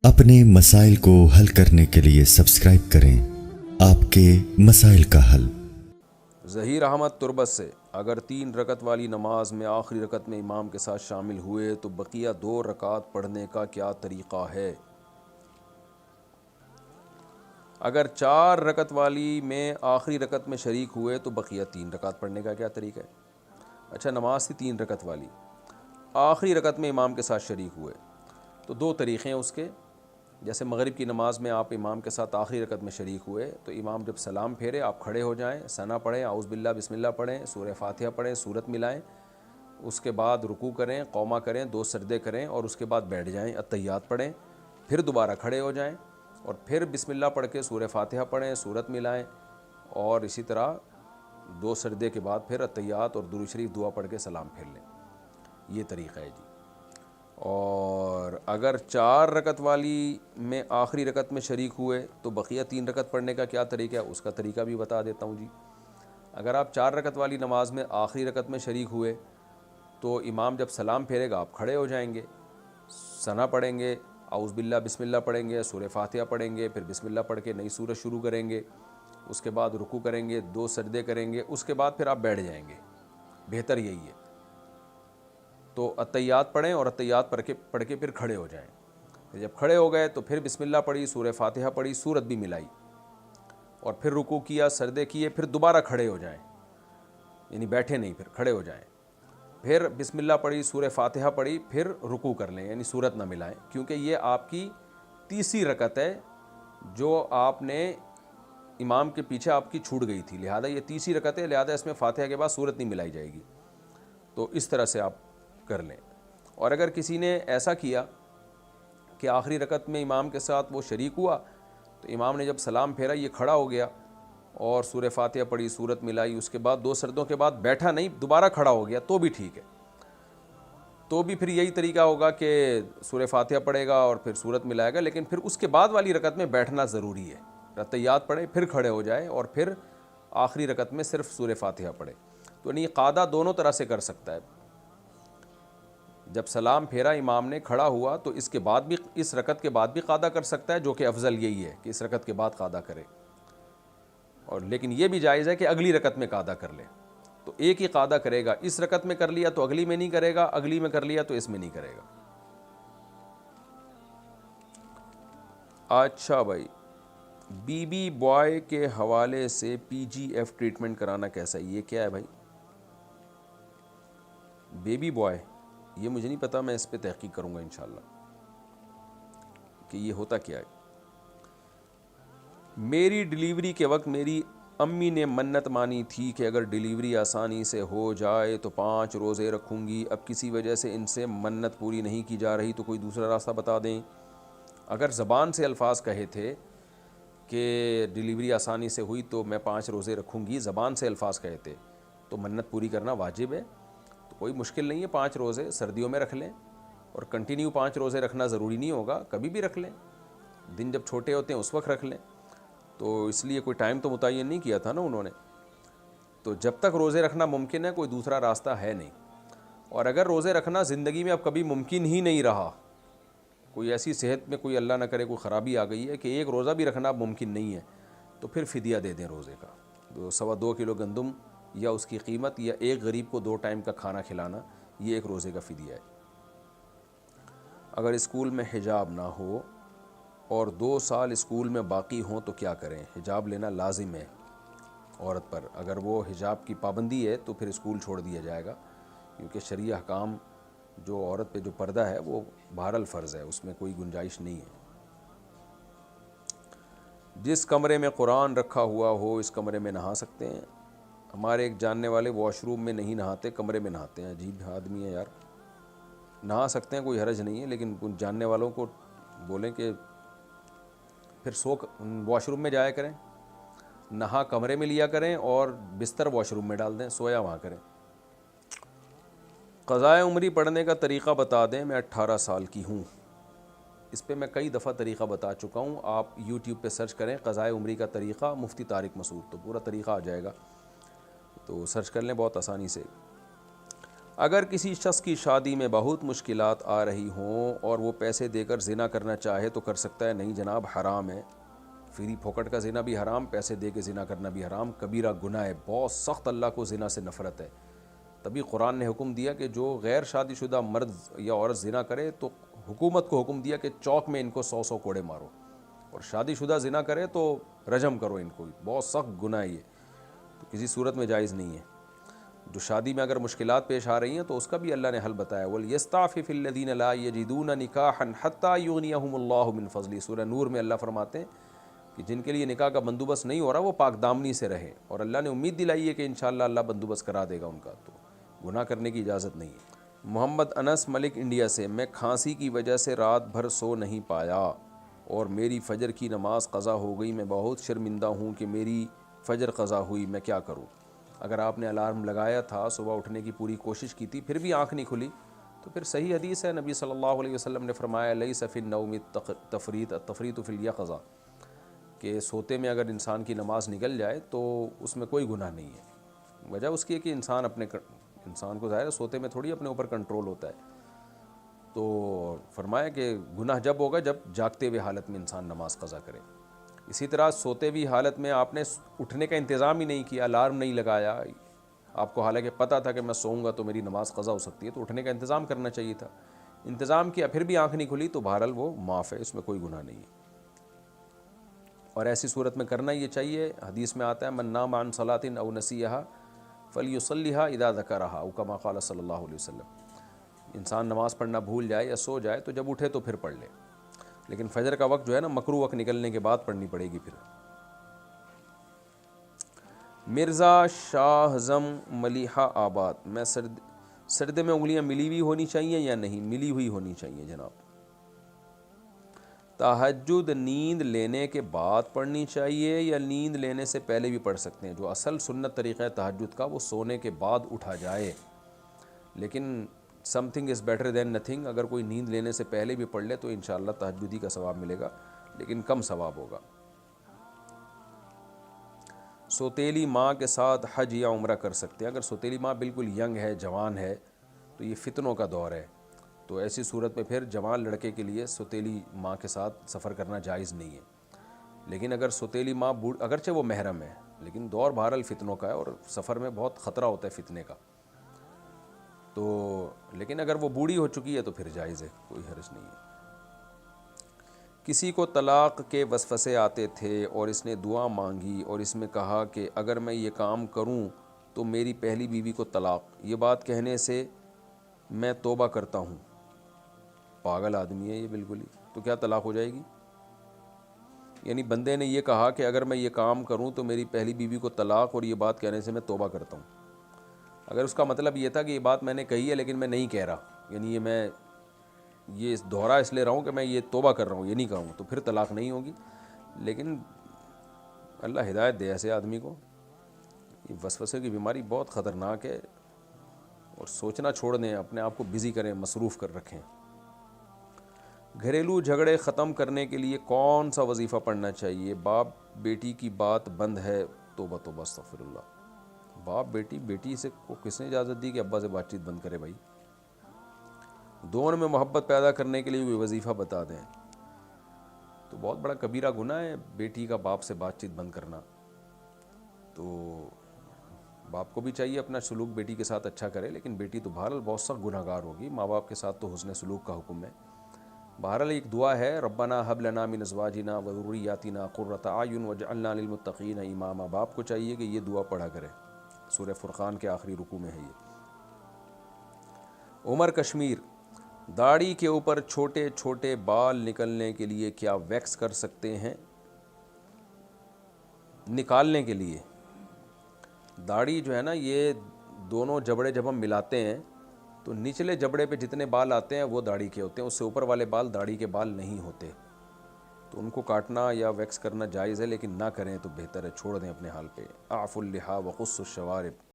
अपने मसाइल को हल करने के लिए सब्सक्राइब करें आपके मसाइल का हल। ज़हीर अहमद तुर्बत से, अगर 3 रकत वाली नमाज में आखिरी रकत में इमाम के साथ शामिल हुए तो बकिया 2 रकात पढ़ने का क्या तरीक़ा है? अगर 4 रकत वाली में आखिरी रकत में शरीक हुए तो बकिया 3 रकात पढ़ने का क्या तरीक़ा है? अच्छा, नमाज थी 3 रकत वाली, आखिरी रकत में इमाम के साथ शरीक हुए तो 2 तरीक़े हैं उसके। जैसे मगरिब की नमाज़ में आप इमाम के साथ आखिरी रकत में शरीक हुए तो इमाम जब सलाम फेरे आप खड़े हो जाएं, सना पढ़ें, आउज़ बिल्लाह बिस्मिल्लाह पढ़ें, सूरह फातिहा पढ़ें, सूरत मिलाएं, उसके बाद रुकू करें, कौमा करें, 2 सजदे करें और उसके बाद बैठ जाएं, अत्तहियात पढ़ें, फिर दोबारा खड़े हो जाएं और फिर बिस्मिल्लाह पढ़ के सूरह फातिहा पढ़ें, सूरत मिलाएं और इसी तरह 2 सजदे के बाद फिर अत्तहियात और दुरूद शरीफ दुआ पढ़ के सलाम फेर लें। ये तरीक़ा है जी। और अगर 4 रकत वाली में आखिरी रकत में शरीक हुए तो बकिया 3 रकत पढ़ने का क्या तरीका है, उसका तरीका भी बता देता हूँ जी। अगर आप 4 रकत वाली नमाज में आखिरी रकत में शरीक हुए तो इमाम जब सलाम फेरेगा आप खड़े हो जाएंगे, सना पढ़ेंगे, आउज़ बिल्लाह बिस्मिल्लाह पढ़ेंगे, सूरह फातिहा पढ़ेंगे, फिर बिस्मिल्लाह पढ़ के नई सूरत शुरू करेंगे, उसके बाद रुकू करेंगे, 2 सजदे करेंगे, उसके बाद फिर आप बैठ जाएंगे। बेहतर यही है। तो अत्तहियात पढ़ें और अत्तहियात पढ़ के फिर खड़े हो जाएं। फिर जब खड़े हो गए तो फिर बिस्मिल्लाह पढ़ी, सूरह फातिहा पढ़ी, सूरत भी मिलाई और फिर रुकू किया, सजदे किए, फिर दोबारा खड़े हो जाएं, यानी बैठे नहीं, फिर खड़े हो जाएं। फिर बिस्मिल्लाह पढ़ी, सूरह फातिहा पढ़ी, फिर रुकू कर लें, यानी सूरत ना मिलाएं, क्योंकि ये आपकी तीसरी रकत है जो आपने इमाम के पीछे आपकी छूट गई थी, लिहाजा ये तीसरी रकत है, लिहाजा इसमें फातिहा के बाद सूरत नहीं मिलाई जाएगी। तो इस तरह से आप कर लें। और अगर किसी ने ऐसा किया कि आखिरी रकत में इमाम के साथ वो शरीक हुआ तो इमाम ने जब सलाम फेरा ये खड़ा हो गया और सूरह फातिहा पढ़ी, सूरत मिलाई, उसके बाद 2 सजदों के बाद बैठा नहीं, दोबारा खड़ा हो गया तो भी ठीक है। तो भी फिर यही तरीका होगा कि सूरह फातिहा पढ़ेगा और फिर सूरत मिलाएगा, लेकिन फिर उसके बाद वाली रकत में बैठना ज़रूरी है। अत्तहियात पढ़े, फिर खड़े हो जाए और फिर आखिरी रकत में सिर्फ सूरह फातिहा पढ़े। तो नहीं, कादा दोनों तरह से कर सकता है। जब सलाम फेरा इमाम ने, खड़ा हुआ, तो इसके बाद भी, इस रकत के बाद भी कादा कर सकता है, जो कि अफजल यही है कि इस रकत के बाद कादा करे। और लेकिन ये भी जायज़ है कि अगली रकत में कादा कर ले। तो एक ही कादा करेगा, इस रकत में कर लिया तो अगली में नहीं करेगा, अगली में कर लिया तो इसमें नहीं करेगा। अच्छा भाई, बीबी बॉय के हवाले से PGF ट्रीटमेंट कराना कैसा है, ये क्या है भाई? बेबी बॉय, ये मुझे नहीं पता, मैं इस पे तहकीक करूँगा इंशाल्लाह कि ये होता क्या है। मेरी डिलीवरी के वक्त मेरी अम्मी ने मन्नत मानी थी कि अगर डिलीवरी आसानी से हो जाए तो 5 रोज़े रखूँगी। अब किसी वजह से इनसे मन्नत पूरी नहीं की जा रही तो कोई दूसरा रास्ता बता दें। अगर ज़बान से अल्फाज कहे थे कि डिलीवरी आसानी से हुई तो मैं 5 रोज़े रखूँगी, ज़बान से अल्फाज कहे थे, तो मन्नत पूरी करना वाजिब है। तो कोई मुश्किल नहीं है, 5 रोज़े सर्दियों में रख लें और कंटिन्यू 5 रोज़े रखना ज़रूरी नहीं होगा, कभी भी रख लें, दिन जब छोटे होते हैं उस वक्त रख लें। तो इसलिए कोई टाइम तो मुतय्यन नहीं किया था ना उन्होंने। तो जब तक रोज़े रखना मुमकिन है कोई दूसरा रास्ता है नहीं। और अगर रोज़े रखना ज़िंदगी में अब कभी मुमकिन ही नहीं रहा, कोई ऐसी सेहत में कोई अल्लाह ना करे कोई ख़राबी आ गई है कि एक रोज़ा भी रखना अब मुमकिन नहीं है, तो फिर फ़िदिया दे दें रोज़े का। 2.25 किलो गंदम या उसकी कीमत, या एक गरीब को 2 टाइम का खाना खिलाना, ये एक रोज़े का फ़िदिया है। अगर स्कूल में हिजाब ना हो और 2 साल स्कूल में बाकी हों तो क्या करें? हिजाब लेना लाजिम है औरत पर। अगर वो हिजाब की पाबंदी है तो फिर स्कूल छोड़ दिया जाएगा, क्योंकि शरई अहकाम जो औरत पे जो पर्दा है वो बहरहाल फ़र्ज़ है, उसमें कोई गुंजाइश नहीं है। जिस कमरे में कुरान रखा हुआ हो इस कमरे में नहा सकते हैं? हमारे एक जानने वाले वॉशरूम में नहीं नहाते, कमरे में नहाते हैं। अजीब आदमी है यार। नहा सकते हैं, कोई हरज नहीं है, लेकिन उन जानने वालों को बोलें कि फिर वॉशरूम में जाया करें, नहा कमरे में लिया करें और बिस्तर वॉशरूम में डाल दें, सोया वहाँ करें। क़ज़ाए उम्री पढ़ने का तरीक़ा बता दें, मैं 18 साल की हूँ। इस पे मैं कई दफ़ा तरीक़ा बता चुका हूँ, आप YouTube पे सर्च करें क़ज़ाए उम्री का तरीक़ा मुफ्ती तारिक मसूद, तो पूरा तरीक़ा आ जाएगा, तो सर्च कर लें बहुत आसानी से। اگر کسی شخص کی شادی میں بہت مشکلات آ رہی ہوں اور وہ پیسے دے کر زنا کرنا چاہے تو کر سکتا ہے؟ نہیں جناب، حرام ہے. فری پھوکٹ کا زنا بھی حرام، پیسے دے کے زنا کرنا بھی حرام، کبیرہ گناہ ہے، بہت سخت. اللہ کو زنا سے نفرت ہے. تبھی قرآن نے حکم دیا کہ جو غیر شادی شدہ مرد یا عورت زنا کرے تو حکومت کو حکم دیا کہ چوک میں ان کو 100 کوڑے مارو، اور شادی شدہ زنا کرے تو رجم کرو ان کو. بہت سخت گناہ ہے یہ، تو کسی صورت میں جائز نہیں ہے. جو شادی میں اگر مشکلات پیش آ رہی ہیں تو اس کا بھی اللہ نے حل بتایا. وَلْيَسْتَعْفِفِ الَّذِينَ لَا يَجِدُونَ نِكَاحًا حَتَّى يُغْنِيَهُمُ اللَّهُ مِنْ فَضْلِهِ. سورہ نور میں اللہ فرماتے ہیں کہ جن کے لیے نکاح کا بندوبست نہیں ہو رہا وہ پاک دامنی سے رہیں، اور اللہ نے امید دلائی ہے کہ انشاءاللہ اللہ بندوبست کرا دے گا ان کا. تو گناہ کرنے کی اجازت نہیں ہے. محمد انس ملک انڈیا سے، میں کھانسی کی وجہ سے رات بھر سو نہیں پایا اور میری فجر کی نماز قضا ہو گئی. میں بہت شرمندہ ہوں کہ میری فجر قضا ہوئی، میں کیا کروں؟ اگر آپ نے الارم لگایا تھا، صبح اٹھنے کی پوری کوشش کی تھی، پھر بھی آنکھ نہیں کھلی، تو پھر صحیح حدیث ہے، نبی صلی اللہ علیہ وسلم نے فرمایا لیس فی النوم تفریط التفریط فی الیقظہ، کہ سوتے میں اگر انسان کی نماز نکل جائے تو اس میں کوئی گناہ نہیں ہے. وجہ اس کی ہے کہ انسان کو ظاہر ہے سوتے میں تھوڑی اپنے اوپر کنٹرول ہوتا ہے. تو فرمایا کہ گناہ جب ہوگا جب جاگتے ہوئے حالت میں انسان نماز قضا کرے. اسی طرح سوتے ہوئی حالت میں آپ نے اٹھنے کا انتظام ہی نہیں کیا، الارم نہیں لگایا، آپ کو حالانکہ پتہ تھا کہ میں سوؤں گا تو میری نماز قضا ہو سکتی ہے، تو اٹھنے کا انتظام کرنا چاہیے تھا. انتظام کیا پھر بھی آنکھ نہیں کھلی تو بہرحال وہ معاف ہے، اس میں کوئی گناہ نہیں ہے. اور ایسی صورت میں کرنا یہ چاہیے. حدیث میں آتا ہے من نام عن صلاۃ او نسیھا فلیصلیھا اذا ذکرھا او کما قال صلی اللہ علیہ وسلم. انسان نماز پڑھنا بھول جائے یا سو جائے تو جب اٹھے تو پھر پڑھ لے، لیکن فجر کا وقت جو ہے نا مکروہ وقت نکلنے کے بعد پڑھنی پڑے گی. پھر مرزا شاہ زم ملیحہ آباد، میں سردے میں انگلیاں ملی ہوئی ہونی چاہیے یا نہیں؟ ملی ہوئی ہونی چاہیے جناب. تہجد نیند لینے کے بعد پڑھنی چاہیے یا نیند لینے سے پہلے بھی پڑھ سکتے ہیں؟ جو اصل سنت طریقہ ہے تہجد کا وہ سونے کے بعد اٹھا جائے، لیکن some thing is better than nothing. اگر کوئی نیند لینے سے پہلے بھی پڑھ لے تو انشاءاللہ تہجدی کا ثواب ملے گا، لیکن کم ثواب ہوگا. سوتیلی ماں کے ساتھ حج یا عمرہ کر سکتے ہیں؟ اگر سوتیلی ماں بالکل ینگ ہے، جوان ہے، تو یہ فتنوں کا دور ہے، تو ایسی صورت میں پھر جوان لڑکے کے لیے سوتیلی ماں کے ساتھ سفر کرنا جائز نہیں ہے. لیکن اگر سوتیلی ماں اگرچہ وہ محرم ہے، لیکن دور بہرحال فتنوں کا ہے اور سفر میں بہت خطرہ ہوتا ہے فتنے کا، تو لیکن اگر وہ بوڑھی ہو چکی ہے تو پھر جائز ہے، کوئی حرج نہیں ہے. کسی کو طلاق کے وسوسے آتے تھے اور اس نے دعا مانگی اور اس میں کہا کہ اگر میں یہ کام کروں تو میری پہلی بیوی کو طلاق. یہ بات کہنے سے میں توبہ کرتا ہوں. پاگل آدمی ہے یہ بالکل ہی. تو کیا طلاق ہو جائے گی؟ یعنی بندے نے یہ کہا کہ اگر میں یہ کام کروں تو میری پہلی بیوی کو طلاق، اور یہ بات کہنے سے میں توبہ کرتا ہوں. اگر اس کا مطلب یہ تھا کہ یہ بات میں نے کہی ہے لیکن میں نہیں کہہ رہا، یعنی یہ دہرا اس لیے رہا ہوں کہ میں یہ توبہ کر رہا ہوں، یہ نہیں کہوں، تو پھر طلاق نہیں ہوگی. لیکن اللہ ہدایت دے ایسے آدمی کو. یہ وسوسے کی بیماری بہت خطرناک ہے، اور سوچنا چھوڑ دیں، اپنے آپ کو بزی کریں، مصروف کر رکھیں. گھریلو جھگڑے ختم کرنے کے لیے کون سا وظیفہ پڑھنا چاہیے؟ باپ بیٹی کی بات بند ہے، توبہ توبہ استغفر اللہ. باپ بیٹی سے کو کس نے اجازت دی کہ ابا سے بات چیت بند کرے؟ بھائی دونوں میں محبت پیدا کرنے کے لیے کوئی وظیفہ بتا دیں. تو بہت بڑا کبیرہ گناہ ہے بیٹی کا باپ سے بات چیت بند کرنا. تو باپ کو بھی چاہیے اپنا سلوک بیٹی کے ساتھ اچھا کرے، لیکن بیٹی تو بہرحال بہت سخت گناہ گار ہوگی. ماں باپ کے ساتھ تو حسن سلوک کا حکم ہے. بہرحال ایک دعا ہے، ربنا ھب لنا من ازواجنا وذریاتنا قرۃ اعین واجعلنا للمتقین اماما. باپ کو چاہیے کہ یہ دعا پڑھا کرے، سورہ فرقان کے آخری رکوع میں ہے یہ. عمر کشمیر، داڑھی کے اوپر چھوٹے چھوٹے بال نکلنے کے لیے کیا ویکس کر سکتے ہیں؟ نکالنے کے لیے داڑھی جو ہے نا، یہ دونوں جبڑے جب ہم ملاتے ہیں تو نچلے جبڑے پہ جتنے بال آتے ہیں وہ داڑھی کے ہوتے ہیں، اس سے اوپر والے بال داڑھی کے بال نہیں ہوتے. تو ان کو کاٹنا یا ویکس کرنا جائز ہے، لیکن نہ کریں تو بہتر ہے، چھوڑ دیں اپنے حال پہ. اعفوا اللحیٰ وقصوا الشوارب.